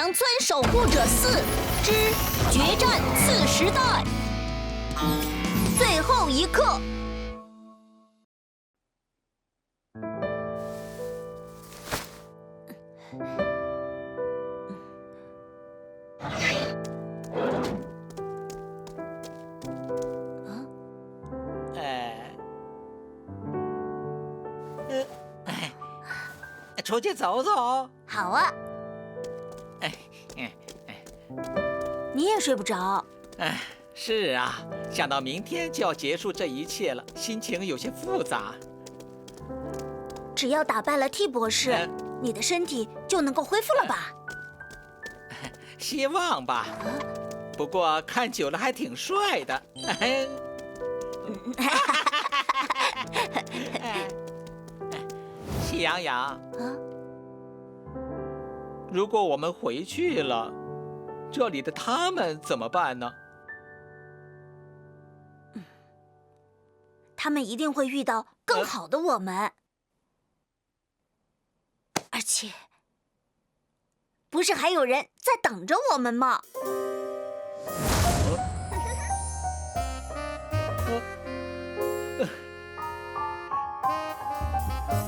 梁村守护者4之决战次时代，最后一刻。出去走走。好啊。你也睡不着？是啊，想到明天就要结束这一切了，心情有些复杂。只要打败了 T 博士，你的身体就能够恢复了吧？希望吧。不过看久了还挺帅的。喜羊羊，如果我们回去了，这里的他们怎么办呢？他们一定会遇到更好的我们，而且，不是还有人在等着我们吗？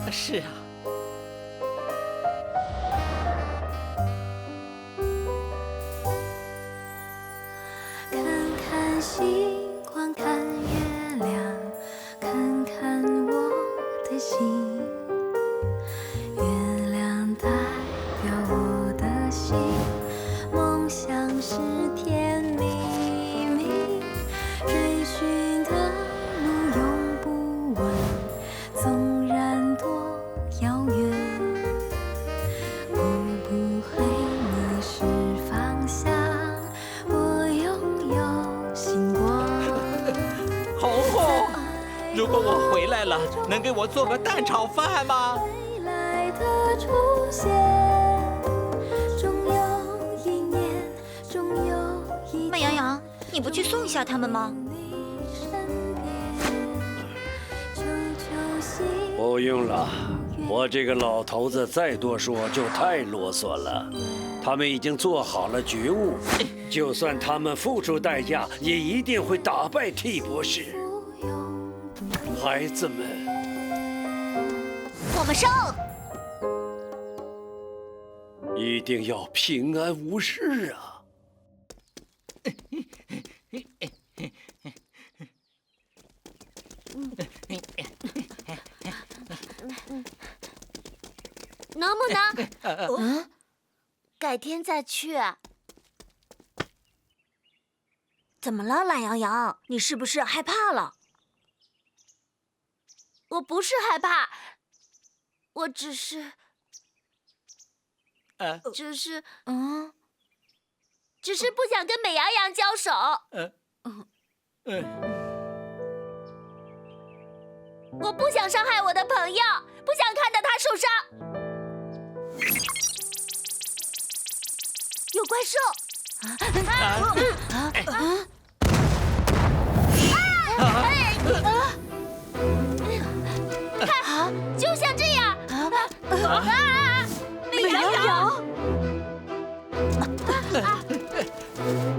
是啊。看看星光，看月亮，看看我的心。月亮代表我的心，梦想是甜蜜蜜，追寻的路永不问，纵然多遥远，我不会迷失方向，我拥有星光。红红，如果我回来了，能给我做个蛋炒饭吗？未来的出现，终有一年，终有一天。麦洋洋，你不去送一下他们吗？不用了，我这个老头子再多说就太啰嗦了。他们已经做好了觉悟，就算他们付出代价，也一定会打败 T 博士。孩子们，我们上！一定要平安无事啊！能不能？改天再去。怎么了，懒羊羊？你是不是害怕了？我不是害怕，我只是不想跟美羊羊交手。我不想伤害我的朋友，不想看到他受伤。有怪兽！看，就像这样。美羊羊，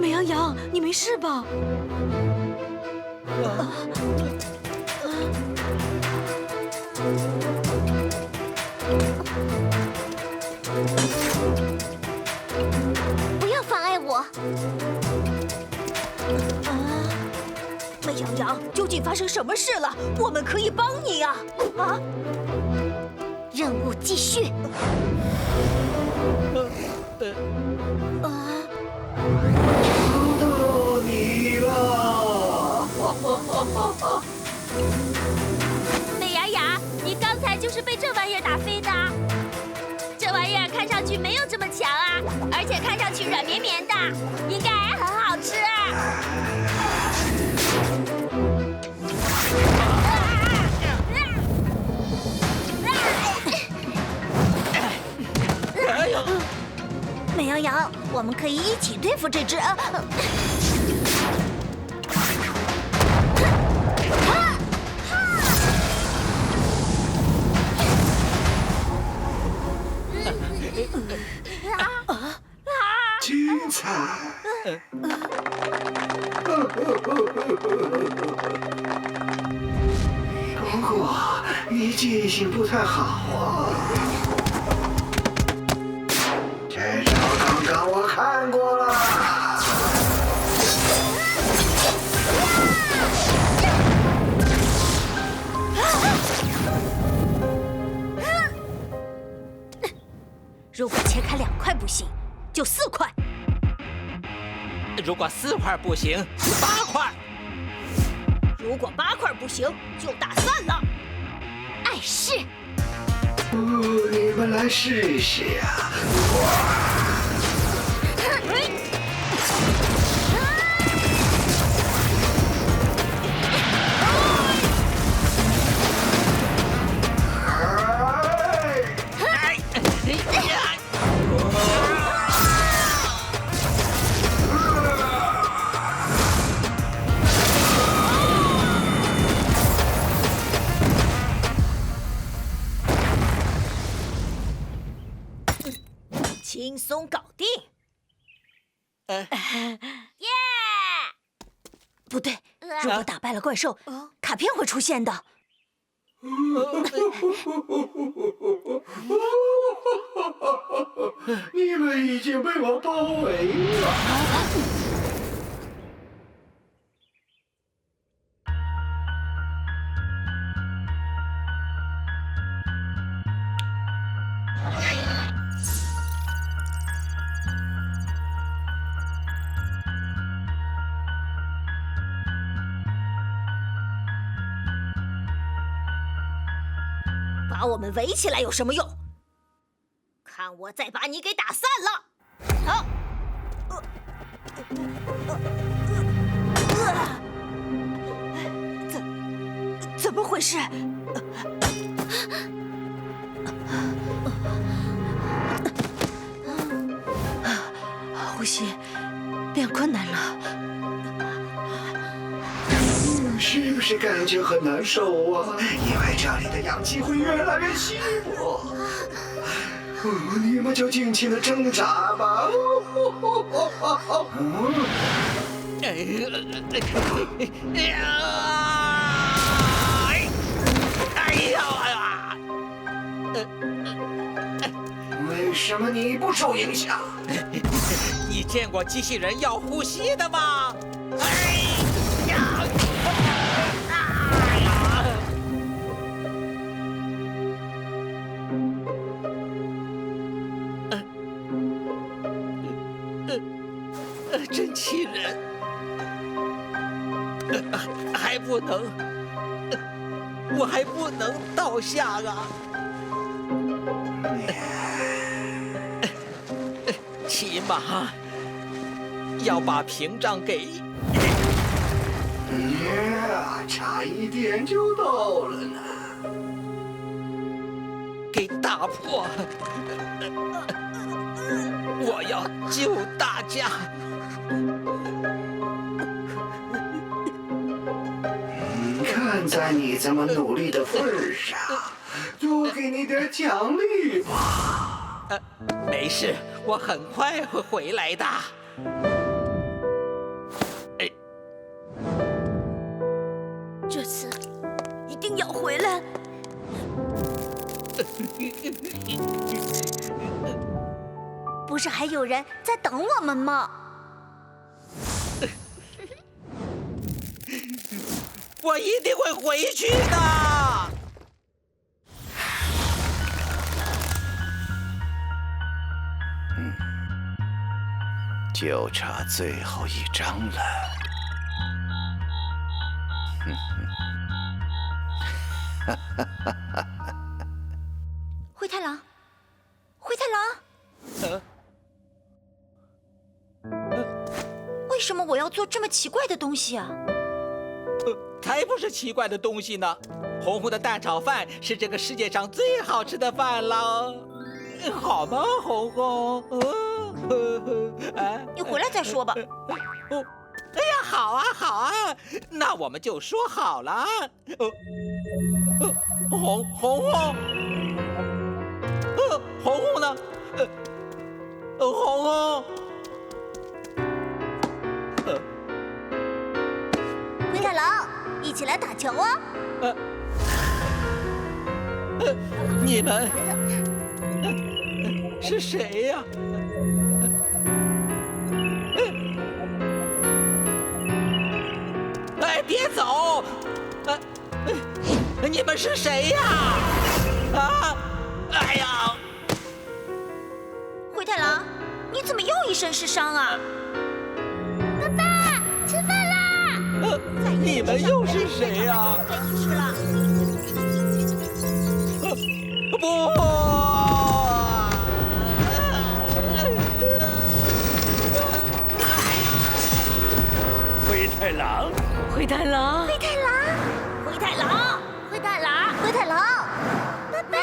美羊羊，你没事吧？不要妨碍我！美羊羊，究竟发生什么事了？我们可以帮你呀！任务继续。等到你了！美羊羊，你刚才就是被这玩意儿打飞的。这玩意儿看上去没有这么强啊，而且看上去软绵绵的，应该很好吃。美羊羊，我们可以一起对付这只。你记性不太好啊。这招刚刚我看过了。如果切开2块不行，就4块；如果4块不行，8块；如果8块不行，就打散了。碍事。你们来试试呀！轻松搞定！耶！不对，如果打败了怪兽，卡片会出现的。你们已经被我包围了。把我们围起来有什么用？看我再把你给打散了！好，怎么回事？呼吸变困难了。是不是感觉很难受啊？因为这里的氧气会越来越稀薄。你们就尽情的挣扎吧。为什么你不受影响？你见过机器人要呼吸的吗？真气人，还不能，我还不能倒下啊！起码要把屏障给……差一点就到了呢。给打破！我要救大家！看在你这么努力的份上，多给你点奖励吧。没事，我很快会回来的。这次一定要回来。不是还有人在等我们吗？我一定会回去的。就差最后一张了。灰太狼，灰太狼，为什么我要做这么奇怪的东西啊？才不是奇怪的东西呢！红红的蛋炒饭是这个世界上最好吃的饭了，好吗，红红？你回来再说吧。哎呀，好啊，好啊，那我们就说好了。红红，红红呢？红红。灰太狼，一起来打球啊！你们是谁呀？哎，别走！你们是谁呀？啊！哎呀！灰太狼，你怎么又一身是伤啊？爸爸，吃饭啦！你们又是谁呀？给你吃了。不！灰太狼，灰太狼，灰太狼，灰太狼，灰太狼，灰太狼，爸爸！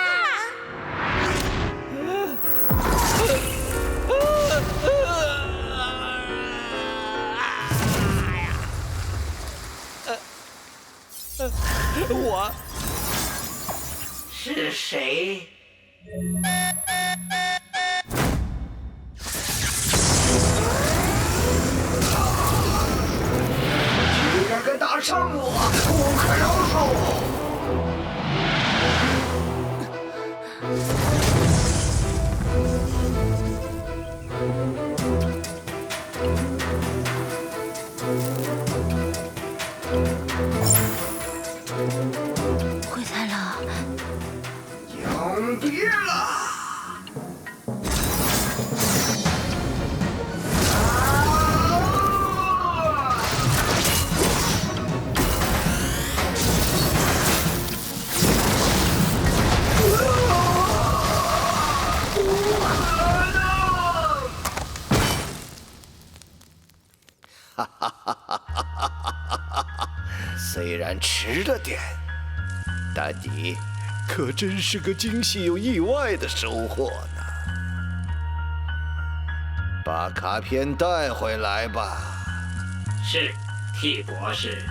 我是谁？居然敢打伤我，不可饶恕！灰太狼，永别了！虽然迟了点，但你可真是个惊喜又意外的收获呢。把卡片带回来吧。是，T博士。